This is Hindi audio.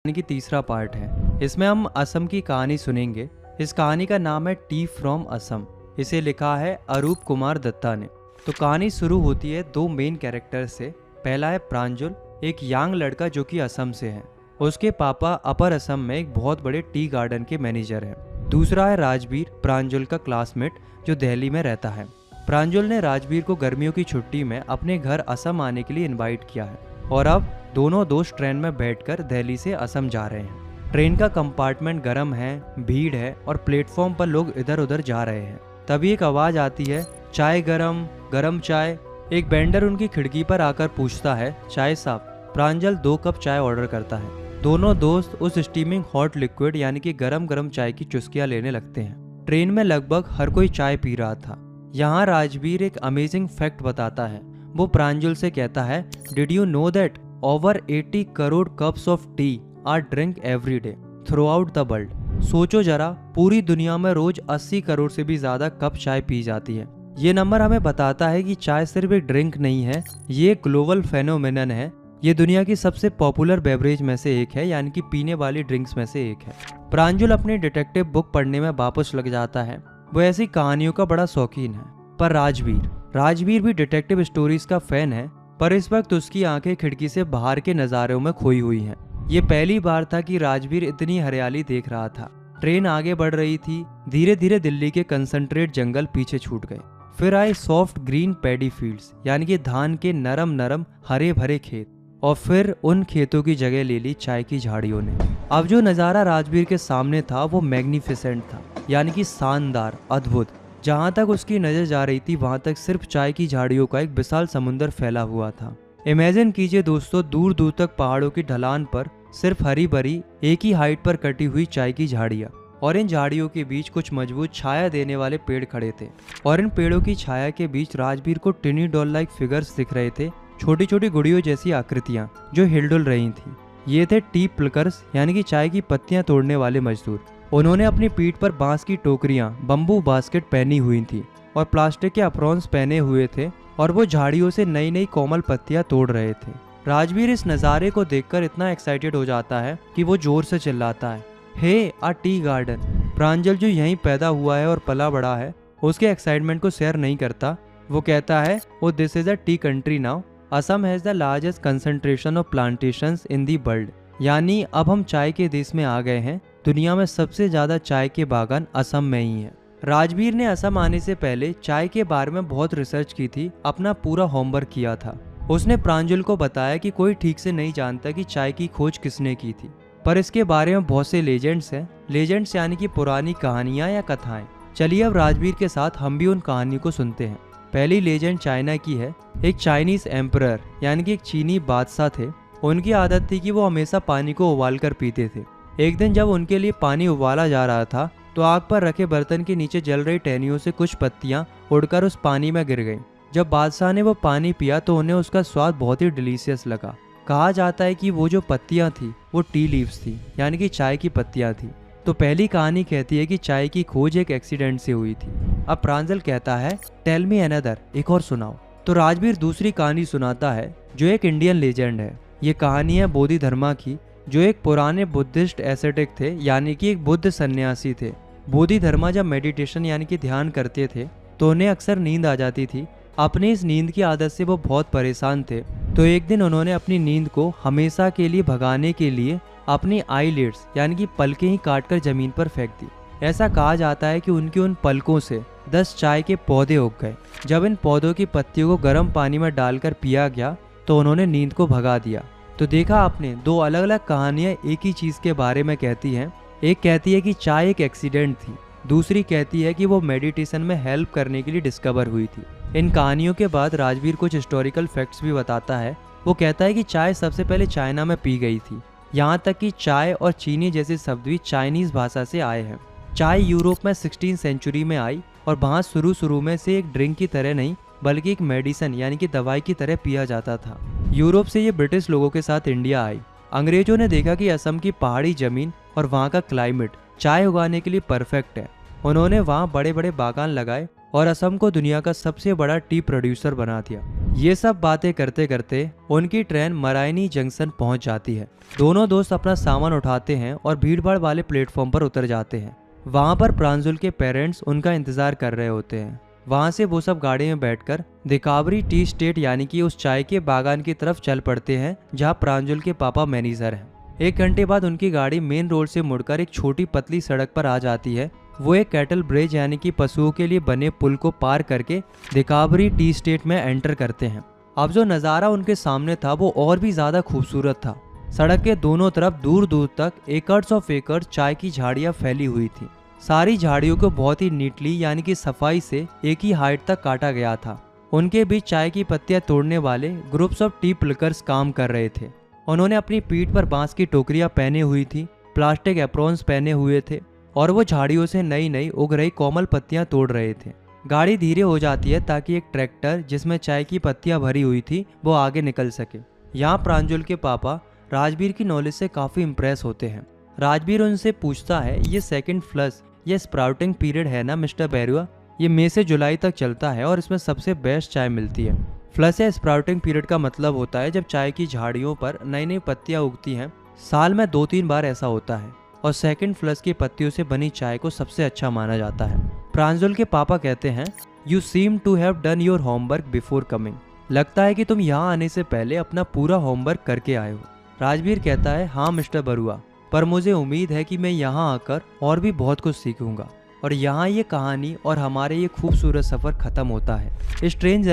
की तीसरा पार्ट है। इसमें हम असम की कहानी सुनेंगे। इस कहानी का नाम है टी फ्रॉम असम। इसे लिखा है अरूप कुमार दत्ता ने। तो कहानी शुरू होती है दो मेन कैरेक्टर से। पहला है प्रांजुल, एक यंग लड़का जो कि असम से है। उसके पापा अपर असम में एक बहुत बड़े टी गार्डन के मैनेजर हैं। दूसरा है राजवीर, प्रांजुल का क्लासमेट जो दिल्ली में रहता है। प्रांजुल ने राजवीर को गर्मियों की छुट्टी में अपने घर असम आने के लिए इनवाइट किया है और अब दोनों दोस्त ट्रेन में बैठकर दिल्ली से असम जा रहे हैं। ट्रेन का कंपार्टमेंट गर्म है, भीड़ है और प्लेटफॉर्म पर लोग इधर उधर जा रहे हैं। तभी एक आवाज आती है, चाय गरम, गरम चाय। एक वेंडर उनकी खिड़की पर आकर पूछता है, चाय साहब। प्रांजल 2 कप चाय ऑर्डर करता है। दोनों दोस्त उस स्टीमिंग हॉट लिक्विड यानी कि गरम गरम चाय की चुस्कियां लेने लगते हैं। ट्रेन में लगभग हर कोई चाय पी रहा था। यहाँ राजवीर एक अमेजिंग फैक्ट बताता है। वो प्रांजुल से कहता है, did you know that over 80 crore cups of T R drink every day through out the world. सोचो जरा, पूरी दुनिया में रोज 80 करोड़ से भी ज्यादा कप चाय पी जाती है। ये नंबर हमें बताता है कि चाय सिर्फ एक ड्रिंक नहीं है, ये एक ग्लोबल फेनोमेनन है। ये दुनिया की सबसे पॉपुलर बेवरेज में से एक है, यानी कि पीने वाली ड्रिंक्स में से एक है। प्रांजुल अपनी डिटेक्टिव बुक पढ़ने में वापस लग जाता है। वो ऐसी कहानियों का बड़ा शौकीन है। पर राजवीर भी डिटेक्टिव स्टोरीज का फैन है, पर इस वक्त उसकी आंखें खिड़की से बाहर के नज़ारों में खोई हुई हैं। ये पहली बार था कि राजवीर इतनी हरियाली देख रहा था। ट्रेन आगे बढ़ रही थी। धीरे धीरे दिल्ली के कंसंट्रेट जंगल पीछे छूट गए। फिर आए सॉफ्ट ग्रीन पैडी फील्ड्स, यानी कि धान के नरम नरम हरे भरे खेत। और फिर उन खेतों की जगह ले ली चाय की झाड़ियों ने। अब जो नज़ारा राजवीर के सामने था वो मैग्निफिसेंट था, यानी कि शानदार, अद्भुत। जहाँ तक उसकी नजर जा रही थी वहाँ तक सिर्फ चाय की झाड़ियों का एक विशाल समुंदर फैला हुआ था। इमेजिन कीजिए दोस्तों, दूर दूर तक पहाड़ों की ढलान पर सिर्फ हरी भरी एक ही हाइट पर कटी हुई चाय की झाड़ियाँ, और इन झाड़ियों के बीच कुछ मजबूत छाया देने वाले पेड़ खड़े थे। और इन पेड़ों की छाया के बीच राजवीर को टिनी डॉल लाइक फिगर्स दिख रहे थे, छोटी छोटी गुड़ियों जैसी आकृतियां जो हिलडुल रही थी। ये थे टी प्लकर्स, यानी कि चाय की पत्तियां तोड़ने वाले मजदूर। उन्होंने अपनी पीठ पर बांस की टोकरियां, बम्बू बास्केट पहनी हुई थी और प्लास्टिक के अप्रॉन्स पहने हुए थे, और वो झाड़ियों से नई नई कोमल पत्तियां तोड़ रहे थे। राजवीर इस नज़ारे को देखकर इतना एक्साइटेड हो जाता है कि वो जोर से चिल्लाता है, हे आ टी गार्डन। प्रांजल जो यहीं पैदा हुआ है और पला बड़ा है, उसके एक्साइटमेंट को शेयर नहीं करता। वो कहता है, oh this is a tea country now. Assam has the largest concentration of plantations in the world, यानी अब हम चाय के देश में आ गए हैं। दुनिया में सबसे ज्यादा चाय के बागान असम में ही है। राजवीर ने असम आने से पहले चाय के बारे में बहुत रिसर्च की थी, अपना पूरा होमवर्क किया था। उसने प्रांजुल को बताया कि कोई ठीक से नहीं जानता कि चाय की खोज किसने की थी, पर इसके बारे में बहुत से लेजेंड्स हैं। लेजेंड्स यानी कि पुरानी कहानियां या कथाएं। चलिए अब राजवीर के साथ हम भी उन कहानियों को सुनते हैं। पहली लेजेंड चाइना की है। एक चाइनीज एम्परर यानी कि एक चीनी बादशाह थे। उनकी आदत थी कि वो हमेशा पानी को उबाल कर पीते थे। एक दिन जब उनके लिए पानी उबाला जा रहा था तो आग पर रखे बर्तन के नीचे जल रही टहनियों से कुछ पत्तियां उड़कर उस पानी में गिर गईं। जब बादशाह ने वो पानी पिया तो उन्हें उसका स्वाद बहुत ही डिलीशियस लगा। कहा जाता है कि वो जो पत्तियां थी वो टी लीव्स थी, यानी कि चाय की पत्तियां थी। तो पहली कहानी कहती है कि चाय की खोज एक एक्सीडेंट से हुई थी। अब प्रांजल कहता है, टेल मी अनदर, एक और सुनाओ। तो राजवीर दूसरी कहानी सुनाता है जो एक इंडियन लेजेंड है। ये कहानी है बोधि धर्मा की, जो एक पुराने बुद्धिस्ट एसेटिक थे, यानी कि एक बुद्ध सन्यासी थे। बोधि धर्मा जब मेडिटेशन यानी कि ध्यान करते थे तो उन्हें अक्सर नींद आ जाती थी। अपनी इस नींद की आदत से वो बहुत परेशान थे। तो एक दिन उन्होंने अपनी नींद को हमेशा के लिए भगाने के लिए अपनी आईलिड्स यानी कि पलकें ही काटकर जमीन पर फेंक दी। ऐसा कहा जाता है कि उनकी उन पलकों से 10 चाय के पौधे उग गए। जब इन पौधों की पत्तियों को गर्म पानी में डालकर पिया गया तो उन्होंने नींद को भगा दिया। तो देखा आपने, दो अलग अलग कहानियां एक ही चीज के बारे में कहती हैं। एक कहती है कि चाय एक एक्सीडेंट थी, दूसरी कहती है कि वो मेडिटेशन में हेल्प करने के लिए डिस्कवर हुई थी। इन कहानियों के बाद राजवीर कुछ हिस्टोरिकल फैक्ट्स भी बताता है। वो कहता है कि चाय सबसे पहले चाइना में पी गई थी। यहाँ तक कि चाय और चीनी जैसे शब्द भी चाइनीज भाषा से आए हैं। चाय यूरोप में 16वीं सेंचुरी में आई और वहाँ शुरू में से एक ड्रिंक की तरह नहीं बल्कि एक मेडिसिन यानी कि दवाई की तरह पिया जाता था। यूरोप से ये ब्रिटिश लोगों के साथ इंडिया आई। अंग्रेजों ने देखा कि असम की पहाड़ी जमीन और वहाँ का क्लाइमेट चाय उगाने के लिए परफेक्ट है। उन्होंने वहाँ बड़े बड़े बागान लगाए और असम को दुनिया का सबसे बड़ा टी प्रोड्यूसर बना दिया। ये सब बातें करते करते उनकी ट्रेन मराइनी जंक्शन पहुंच जाती है। दोनों दोस्त अपना सामान उठाते हैं और भीड़भाड़ वाले प्लेटफॉर्म पर उतर जाते हैं। वहां पर प्रांजुल के पेरेंट्स उनका इंतजार कर रहे होते हैं। वहां से वो सब गाड़ी में बैठकर दिकावरी टी स्टेट यानी कि उस चाय के बागान की तरफ चल पड़ते हैं जहां प्रांजुल के पापा मैनेजर हैं। 1 घंटे बाद उनकी गाड़ी मेन रोड से मुड़कर एक छोटी पतली सड़क पर आ जाती है। वो एक कैटल ब्रिज यानी कि पशुओं के लिए बने पुल को पार करके दिकावरी टी स्टेट में एंटर करते हैं। अब जो नज़ारा उनके सामने था वो और भी ज़्यादा खूबसूरत था। सड़क के दोनों तरफ दूर दूर तक एकर्स ऑफ एकड़ चाय की झाड़ियाँ फैली हुई थी। सारी झाड़ियों को बहुत ही नीटली यानी कि सफाई से एक ही हाइट तक काटा गया था। उनके बीच चाय की पत्तियां तोड़ने वाले ग्रुप्स ऑफ टी प्लकर्स काम कर रहे थे। उन्होंने अपनी पीठ पर बांस की टोकरियां पहने हुई थी, प्लास्टिक एप्रॉन्स पहने हुए थे और वो झाड़ियों से नई नई उग रही कोमल पत्तियां तोड़ रहे थे। गाड़ी धीरे हो जाती है ताकि एक ट्रैक्टर जिसमें चाय की पत्तियां भरी हुई थी वो आगे निकल सके। यहाँ प्रांजुल के पापा राजवीर की नॉलेज से काफ़ी इम्प्रेस होते हैं। राजवीर उनसे पूछता है, ये सेकंड फ्लश ये स्प्राउटिंग पीरियड है ना मिस्टर बैरुआ? ये मई से जुलाई तक चलता है और इसमें सबसे बेस्ट चाय मिलती है। फ्लश या स्प्राउटिंग पीरियड का मतलब होता है जब चाय की झाड़ियों पर नई नई पत्तियां उगती हैं। साल में 2-3 बार ऐसा होता है और सेकंड फ्लश की पत्तियों से बनी चाय को सबसे अच्छा माना जाता है। प्रांजुल के पापा कहते हैं, you seem to have done your homework before coming. लगता है कि तुम यहाँ आने से पहले अपना पूरा होमवर्क करके आए हो। राजवीर कहता है, हाँ मिस्टर बरुआ, पर मुझे उम्मीद है कि मैं यहाँ आकर और भी बहुत कुछ सीखूंगा। और यहाँ ये कहानी और हमारे ये खूबसूरत सफ़र ख़त्म होता है। इस ट्रेन